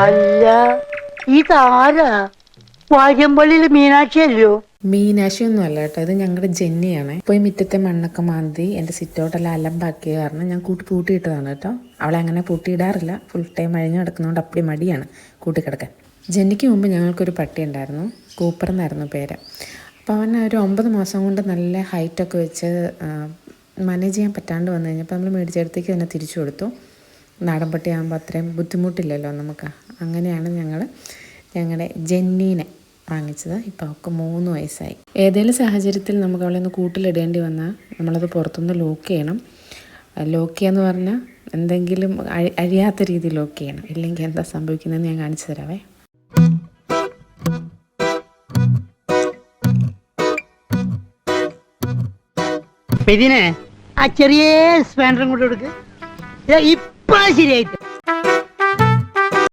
അല്ല ഇതാരാ? വാര്യമ്പള്ളിയില് മീനാക്ഷി അല്ലയോ? മീനാശി ഒന്നും അല്ല കേട്ടോ, ഇത് ഞങ്ങളുടെ ജെന്നിയാണ്. പോയി മുറ്റത്തെ മണ്ണൊക്കെ മാന്തി എൻ്റെ സിറ്റൗട്ടെല്ലാം അലമ്പാക്കിയ കാരണം ഞാൻ പൂട്ടിയിട്ടതാണ് കേട്ടോ. അവളെ അങ്ങനെ പൂട്ടിയിടാറില്ല, ഫുൾ ടൈം അഴിഞ്ഞു കിടക്കുന്നതുകൊണ്ട് അപ്പടി മടിയാണ് കൂട്ടിക്കിടക്കാൻ. ജെന്നിക്ക് മുമ്പ് ഞങ്ങൾക്കൊരു പട്ടി ഉണ്ടായിരുന്നു, കൂപ്പർ എന്നായിരുന്നു പേര്. അപ്പോൾ അവൻ ഒരു 9 മാസം കൊണ്ട് നല്ല ഹൈറ്റൊക്കെ വെച്ച് മാനേജ് ചെയ്യാൻ പറ്റാണ്ട് വന്നു കഴിഞ്ഞപ്പോൾ നമ്മൾ മേടിച്ചെടുത്തേക്ക് തന്നെ തിരിച്ചു കൊടുത്തു. നാടൻ പട്ടിയാകുമ്പോൾ അത്രയും ബുദ്ധിമുട്ടില്ലല്ലോ നമുക്ക്. അങ്ങനെയാണ് ഞങ്ങളുടെ ജെന്നീനെ വാങ്ങിച്ചത്. ഇപ്പോൾ അവൾക്ക് 3 വയസ്സായി. ഏതെങ്കിലും സാഹചര്യത്തിൽ നമുക്ക് അവളെ ഒന്ന് കൂട്ടിലിടേണ്ടി വന്നാൽ നമ്മളത് പുറത്തുനിന്ന് ലോക്ക് ചെയ്യണം. ലോക്ക് ചെയ്യാന്ന് പറഞ്ഞാൽ എന്തെങ്കിലും അഴിയാത്ത രീതിയിൽ ലോക്ക് ചെയ്യണം, ഇല്ലെങ്കിൽ എന്താ സംഭവിക്കുന്നതെന്ന് ഞാൻ കാണിച്ചു തരാവേ. ഇതിനെ ആ ചെറിയ സ്പാൻഡറും കൊണ്ട് കൊടുക്ക്. ഇപ്പൊ ശരിയായിട്ട്